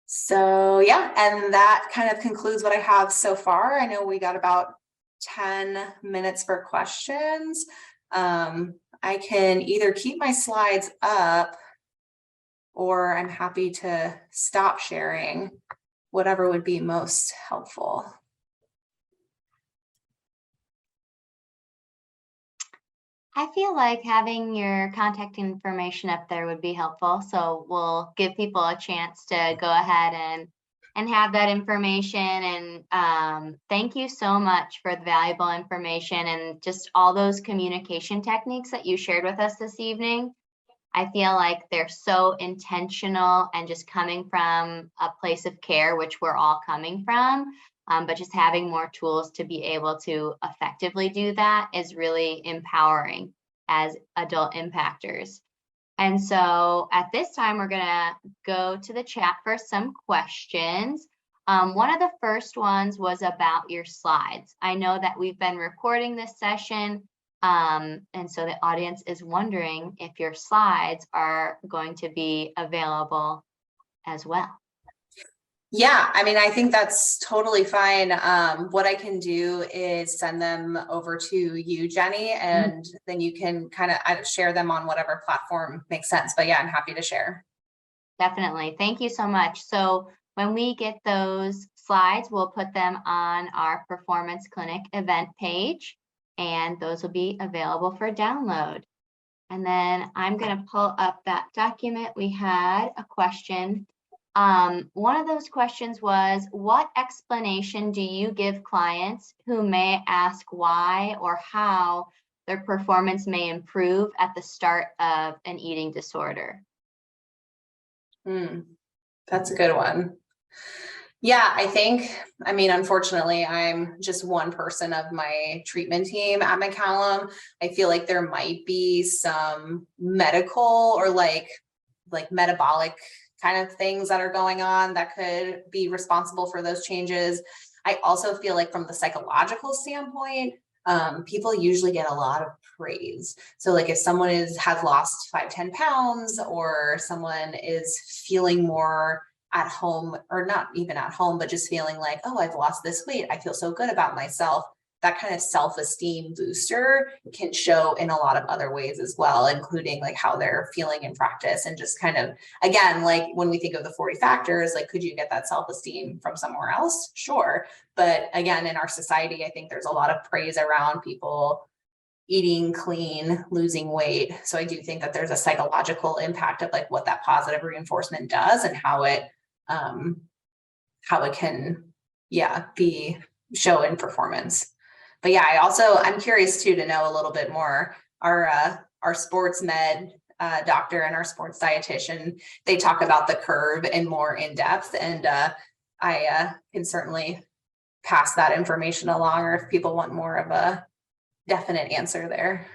So yeah, and that kind of concludes what I have so far. I know we got about 10 minutes for questions. I can either keep my slides up or I'm happy to stop sharing, whatever would be most helpful. I feel like having your contact information up there would be helpful. So we'll give people a chance to go ahead and have that information. And thank you so much for the valuable information and just all those communication techniques that you shared with us this evening. I feel like they're so intentional and just coming from a place of care, which we're all coming from. But just having more tools to be able to effectively do that is really empowering as adult impactors. And so at this time, we're gonna go to the chat for some questions. One of the first ones was about your slides. I know that we've been recording this session, and so the audience is wondering if your slides are going to be available as well. Yeah, I mean, I think that's totally fine. What I can do is send them over to you, Jenny, and then you can kind of share them on whatever platform makes sense. But yeah, I'm happy to share. Definitely. Thank you so much. So when we get those slides, we'll put them on our Performance Clinic event page, and those will be available for download. And then I'm going to pull up that document. We had a question. One of those questions was, what explanation do you give clients who may ask why or how their performance may improve at the start of an eating disorder? That's a good one. Yeah, I mean, unfortunately, I'm just one person of my treatment team at McCallum. I feel like there might be some medical or like metabolic kind of things that are going on that could be responsible for those changes. I also feel like from the psychological standpoint, people usually get a lot of praise. So like if someone has lost 5-10 pounds, or someone is feeling more at home, or not even at home, but just feeling like, oh, I've lost this weight, I feel so good about myself. That kind of self-esteem booster can show in a lot of other ways as well, including like how they're feeling in practice, and just kind of, again, like when we think of the 40 factors, like, could you get that self-esteem from somewhere else? Sure. But again, in our society, I think there's a lot of praise around people eating clean, losing weight. So I do think that there's a psychological impact of like what that positive reinforcement does and how it can, be show in performance. But yeah, I'm curious too to know a little bit more. Our sports med doctor and our sports dietitian, they talk about the curve in more in depth, and I can certainly pass that information along, or if people want more of a definite answer there.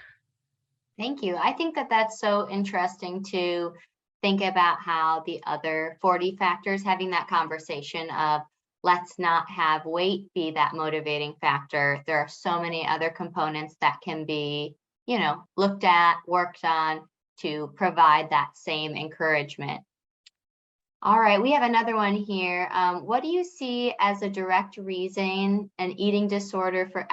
Thank you. I think that that's so interesting to think about how the other 40 factors, having that conversation of let's not have weight be that motivating factor. There are so many other components that can be, looked at, worked on to provide that same encouragement. All right, we have another one here. What do you see as a direct reason an eating disorder for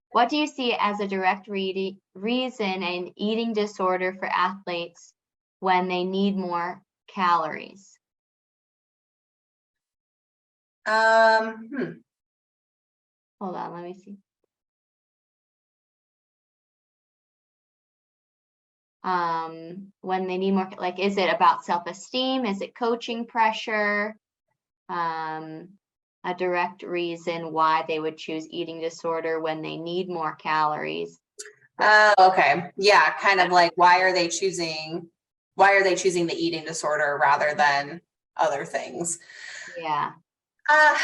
What do you see as a direct reason an eating disorder for athletes when they need more calories? Hold on, let me see. When they need more, like, is it about self-esteem? Is it coaching pressure? A direct reason why they would choose eating disorder when they need more calories. Oh, okay. Yeah, kind of like why are they choosing the eating disorder rather than other things? Yeah. Uh,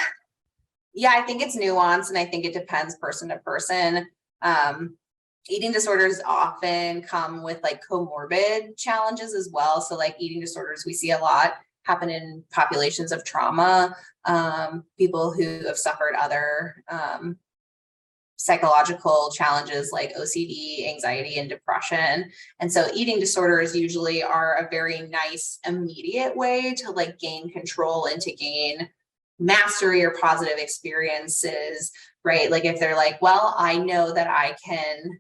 yeah, I think it's nuanced and I think it depends person to person. Eating disorders often come with like comorbid challenges as well. So like eating disorders, we see a lot happen in populations of trauma, people who have suffered other psychological challenges like OCD, anxiety, and depression. And so eating disorders usually are a very nice immediate way to like gain control and to gain mastery or positive experiences, right? Like if they're like, well, I know that I can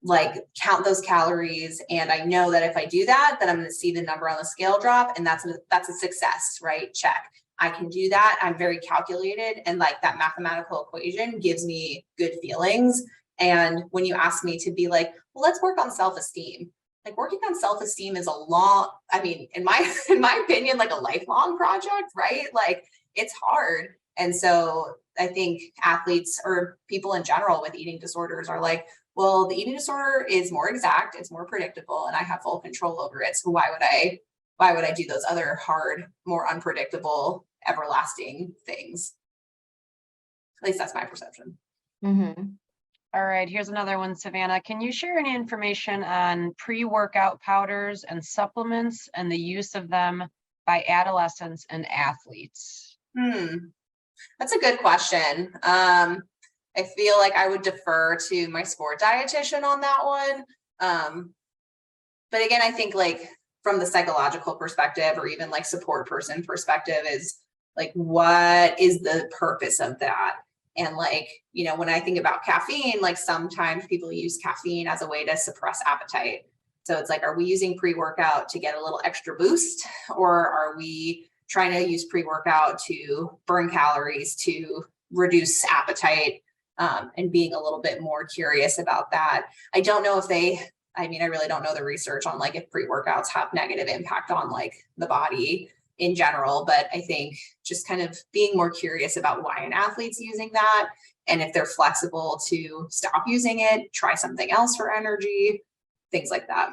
like count those calories, and I know that if I do that, then I'm going to see the number on the scale drop, and that's a success, right? Check. I can do that. I'm very calculated, and like that mathematical equation gives me good feelings. And when you ask me to be like, well, let's work on self-esteem, like working on self-esteem is a long, I mean, in my opinion, like a lifelong project, right? Like it's hard. And so I think athletes or people in general with eating disorders are like, well, the eating disorder is more exact, it's more predictable, and I have full control over it. So why would I do those other hard, more unpredictable, everlasting things? At least that's my perception. Mm-hmm. All right, here's another one, Savannah. Can you share any information on pre-workout powders and supplements and the use of them by adolescents and athletes? That's a good question. I feel like I would defer to my sport dietitian on that one. But again, I think like from the psychological perspective or even like support person perspective is like, what is the purpose of that? And like, you know, when I think about caffeine, like sometimes people use caffeine as a way to suppress appetite. So it's like, are we using pre-workout to get a little extra boost, or are we trying to use pre-workout to burn calories, to reduce appetite, and being a little bit more curious about that? I don't know if I really don't know the research on like if pre-workouts have negative impact on like the body in general, but I think just kind of being more curious about why an athlete's using that, and if they're flexible to stop using it, try something else for energy, things like that.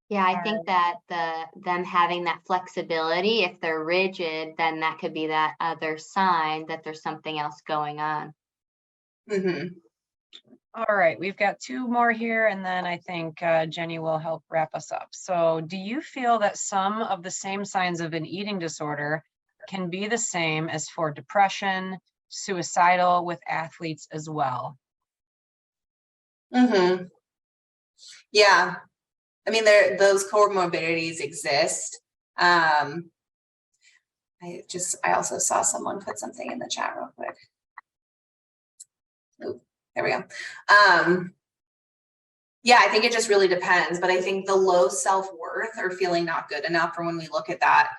Yeah, I think that them having that flexibility, if they're rigid, then that could be that other sign that there's something else going on. Mm-hmm. All right, we've got two more here, and then I think Jenny will help wrap us up. So do you feel that some of the same signs of an eating disorder can be the same as for depression, suicidal with athletes as well? Mm-hmm. Yeah. I mean, those comorbidities exist. I also saw someone put something in the chat real quick. Oh, there we go. Yeah, I think it just really depends, but I think the low self-worth or feeling not good enough, for when we look at that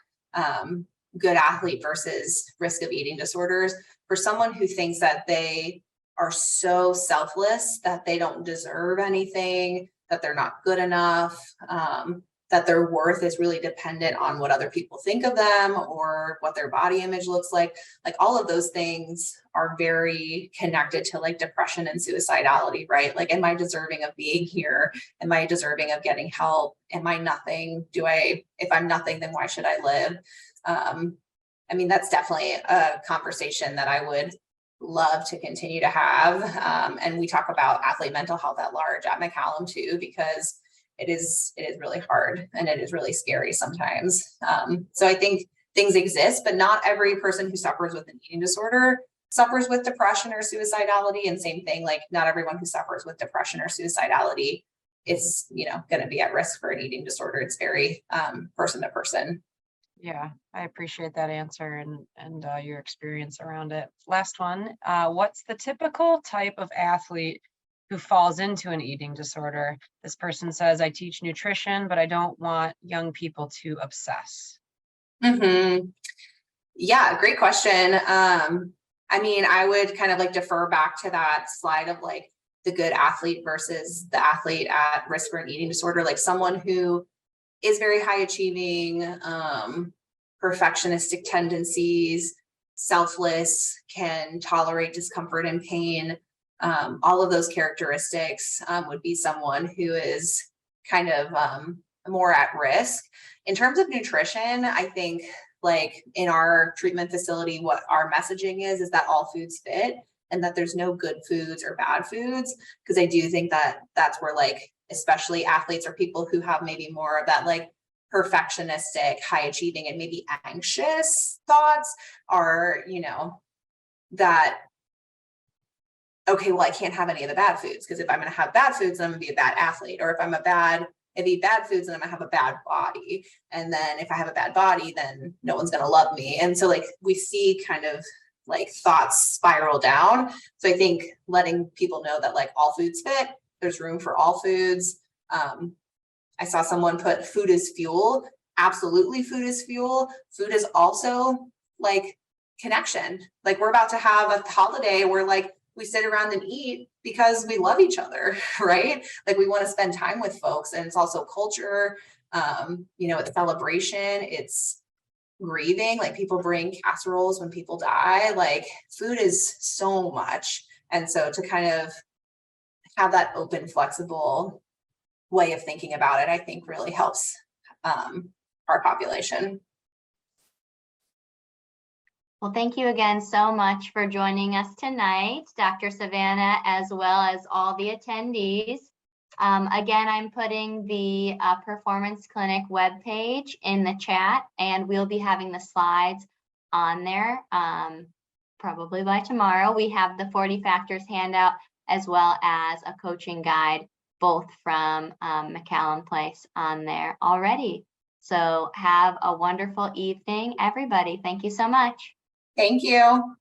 good athlete versus risk of eating disorders, for someone who thinks that they are so selfless that they don't deserve anything, that they're not good enough, that their worth is really dependent on what other people think of them or what their body image looks like all of those things are very connected to like depression and suicidality, right? Like, am I deserving of being here? Am I deserving of getting help? Am I nothing? If I'm nothing, then why should I live? I mean, that's definitely a conversation that I would love to continue to have. And we talk about athlete mental health at large at McCallum too, because it is really hard and it is really scary sometimes. So I think things exist, but not every person who suffers with an eating disorder suffers with depression or suicidality. And same thing, like not everyone who suffers with depression or suicidality is, going to be at risk for an eating disorder. It's very person to person. Yeah, I appreciate that answer and your experience around it. Last one, what's the typical type of athlete who falls into an eating disorder? This person says, I teach nutrition, but I don't want young people to obsess. Mm-hmm. Yeah, great question. I mean, I would kind of like defer back to that slide of like the good athlete versus the athlete at risk for an eating disorder, like someone who is very high achieving, perfectionistic tendencies, selfless, can tolerate discomfort and pain. All of those characteristics would be someone who is kind of more at risk. In terms of nutrition, I think like in our treatment facility, what our messaging is that all foods fit and that there's no good foods or bad foods. Because I do think that that's where like, especially athletes or people who have maybe more of that like perfectionistic, high achieving, and maybe anxious thoughts are, you know, that, okay, well, I can't have any of the bad foods because if I'm going to have bad foods, then I'm going to be a bad athlete. Or if I eat bad foods, then I'm going to have a bad body. And then if I have a bad body, then no one's going to love me. And so like we see kind of like thoughts spiral down. So I think letting people know that like all foods fit, there's room for all foods. I saw someone put food is fuel. Absolutely, food is fuel. Food is also like connection. Like we're about to have a holiday where like we sit around and eat because we love each other, right? Like we want to spend time with folks, and it's also culture. You know, it's celebration, it's grieving. Like people bring casseroles when people die. Like food is so much, and so to kind of have that open, flexible way of thinking about it, I think really helps our population. Well, thank you again so much for joining us tonight, Dr. Savannah, as well as all the attendees. Again, I'm putting the Performance Clinic webpage in the chat, and we'll be having the slides on there probably by tomorrow. We have the 40 factors handout as well as a coaching guide, both from McCallum Place on there already. So have a wonderful evening, everybody. Thank you so much. Thank you.